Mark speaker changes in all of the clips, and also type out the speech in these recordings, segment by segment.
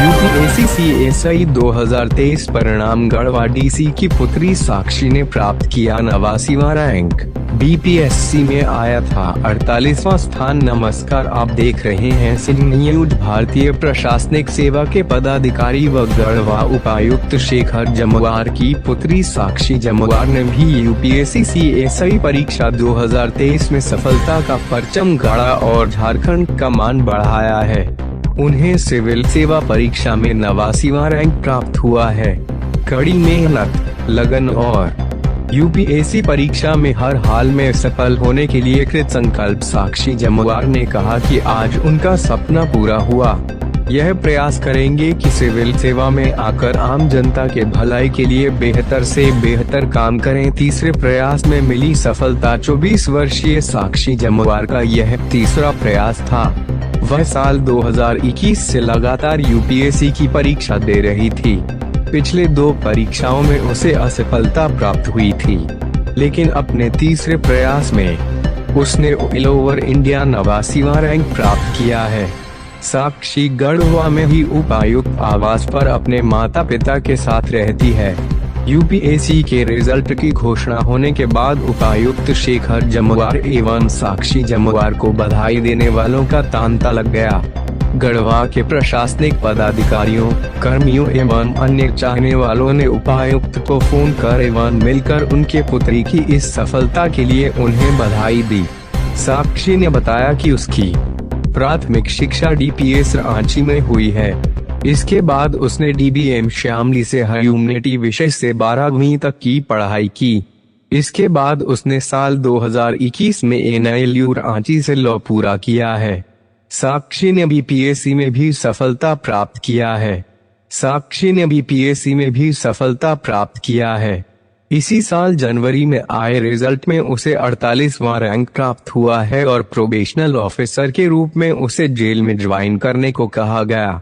Speaker 1: UPSC CSE 2023 परिणाम Garhwa DC की पुत्री साक्षी ने प्राप्त किया 89वां रैंक। बीपीएससी में आया था 48वां स्थान। नमस्कार, आप देख रहे हैं सिंह न्यूज। भारतीय प्रशासनिक सेवा के पदाधिकारी व गढ़वा उपायुक्त शेखर जमुआर की पुत्री साक्षी जमुआर ने भी यूपीएससी सीएसई परीक्षा 2023 में सफलता का परचम गाड़ा और झारखंड का मान बढ़ाया है। उन्हें सिविल सेवा परीक्षा में 89वां रैंक प्राप्त हुआ है। कड़ी मेहनत, लगन और यूपीएससी परीक्षा में हर हाल में सफल होने के लिए कृत संकल्प साक्षी जमुआर ने कहा कि आज उनका सपना पूरा हुआ। यह प्रयास करेंगे कि सिविल सेवा में आकर आम जनता के भलाई के लिए बेहतर से बेहतर काम करें। तीसरे प्रयास में मिली सफलता 24 वर्षीय साक्षी जमुआर का यह तीसरा प्रयास था। वह साल 2021 से लगातार यूपीएससी की परीक्षा दे रही थी। पिछले 2 परीक्षाओं में उसे असफलता प्राप्त हुई थी, लेकिन अपने तीसरे प्रयास में उसने ऑल ओवर इंडिया 89वां रैंक प्राप्त किया है। साक्षी गढ़वा में ही उपायुक्त आवास पर अपने माता पिता के साथ रहती है। यूपीएससी के रिजल्ट की घोषणा होने के बाद उपायुक्त शेखर जमुआर एवं साक्षी जमुआर को बधाई देने वालों का तांता लग गया। गढ़वा के प्रशासनिक पदाधिकारियों, कर्मियों एवं अन्य चाहने वालों ने उपायुक्त को फोन कर एवं मिलकर उनके पुत्री की इस सफलता के लिए उन्हें बधाई दी। साक्षी ने बताया कि उसकी प्राथमिक शिक्षा डीपीएस रांची में हुई है। इसके बाद उसने डीबीएम शामली से ह्यूमैनिटी विषय से 12वीं तक की पढ़ाई की। इसके बाद उसने साल 2021 में एनआईएलयू रांची से लॉ पूरा किया है। साक्षी ने बीपीएससी में भी सफलता प्राप्त किया है। इसी साल जनवरी में आए रिजल्ट में उसे 48वां रैंक प्राप्त हुआ है और प्रोबेशनल ऑफिसर के रूप में उसे जेल में ज्वाइन करने को कहा गया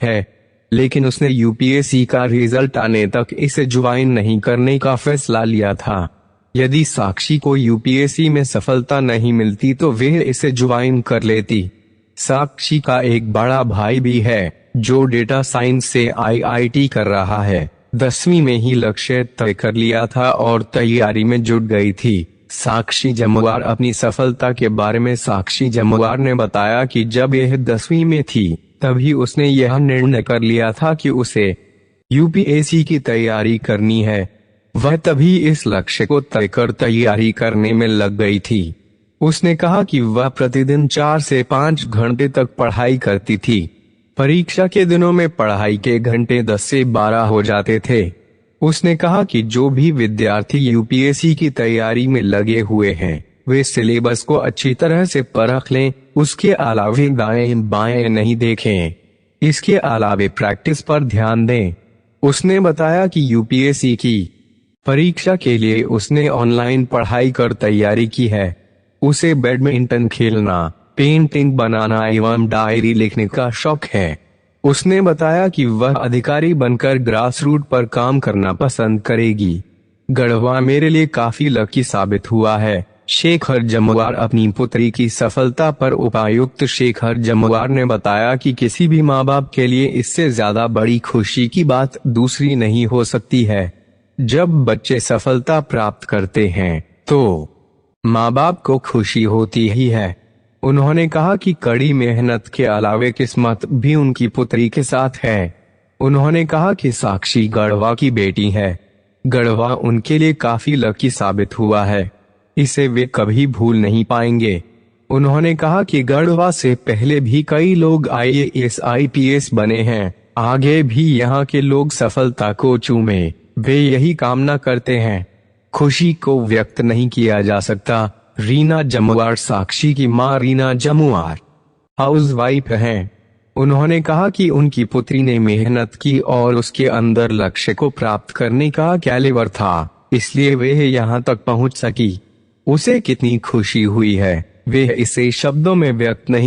Speaker 1: है, लेकिन उसने यूपीएससी का रिजल्ट आने तक इसे ज्वाइन नहीं करने का फैसला लिया था। यदि साक्षी को यूपीएससी में सफलता नहीं मिलती तो वह इसे ज्वाइन कर लेती। साक्षी का एक बड़ा भाई भी है जो डेटा साइंस से आईआईटी कर रहा है। 10वीं में ही लक्ष्य तय कर लिया था और तैयारी में जुट गई थी। साक्षी जमुआर अपनी सफलता के बारे में साक्षी जमुआर ने बताया कि जब यह 10वीं में थी तभी उसने यह निर्णय कर लिया था कि उसे यूपीएससी की तैयारी करनी है। वह तभी इस लक्ष्य को तय कर तैयारी करने में लग गई थी। उसने कहा कि वह प्रतिदिन 4 से 5 घंटे तक पढ़ाई करती थी। परीक्षा के दिनों में पढ़ाई के घंटे 10 से 12 हो जाते थे। उसने कहा कि जो भी विद्यार्थी यूपीएससी की तैयारी में लगे हुए हैं वे सिलेबस को अच्छी तरह से परख लें। उसके अलावे दाएं बाएं नहीं देखें। इसके अलावे प्रैक्टिस पर ध्यान दें। उसने बताया कि यूपीएससी की परीक्षा के लिए उसने ऑनलाइन पढ़ाई कर तैयारी की है। उसे बैडमिंटन खेलना, पेंटिंग बनाना एवं डायरी लिखने का शौक है। उसने बताया कि वह अधिकारी बनकर ग्रास रूट पर काम करना पसंद करेगी। गढ़वा मेरे लिए काफी लकी साबित हुआ है। शेखर जमुआर अपनी पुत्री की सफलता पर उपायुक्त शेखर जमुआर ने बताया कि किसी भी माँ बाप के लिए इससे ज्यादा बड़ी खुशी की बात दूसरी नहीं हो सकती है। जब बच्चे सफलता प्राप्त करते हैं तो माँ बाप को खुशी होती ही है। उन्होंने कहा कि कड़ी मेहनत के अलावे किस्मत भी उनकी पुत्री के साथ है। उन्होंने कहा कि साक्षी गढ़वा की बेटी है। गढ़वा उनके लिए काफी लकी साबित हुआ है। इसे वे कभी भूल नहीं पाएंगे। उन्होंने कहा कि गढ़वा से पहले भी कई लोग आईएएस आईपीएस बने हैं। आगे भी यहाँ के लोग सफलता को चूमे, वे यही कामना करते हैं। खुशी को व्यक्त नहीं किया जा सकता। रीना जमुआर साक्षी की मां रीना जमुआर हाउसवाइफ हैं। उन्होंने कहा कि उनकी पुत्री ने मेहनत की और उसके अंदर लक्ष्य को प्राप्त करने का कैलिबर था, इसलिए वे यहाँ तक पहुँच सकी। उसे कितनी खुशी हुई है वे इसे शब्दों में व्यक्त नहीं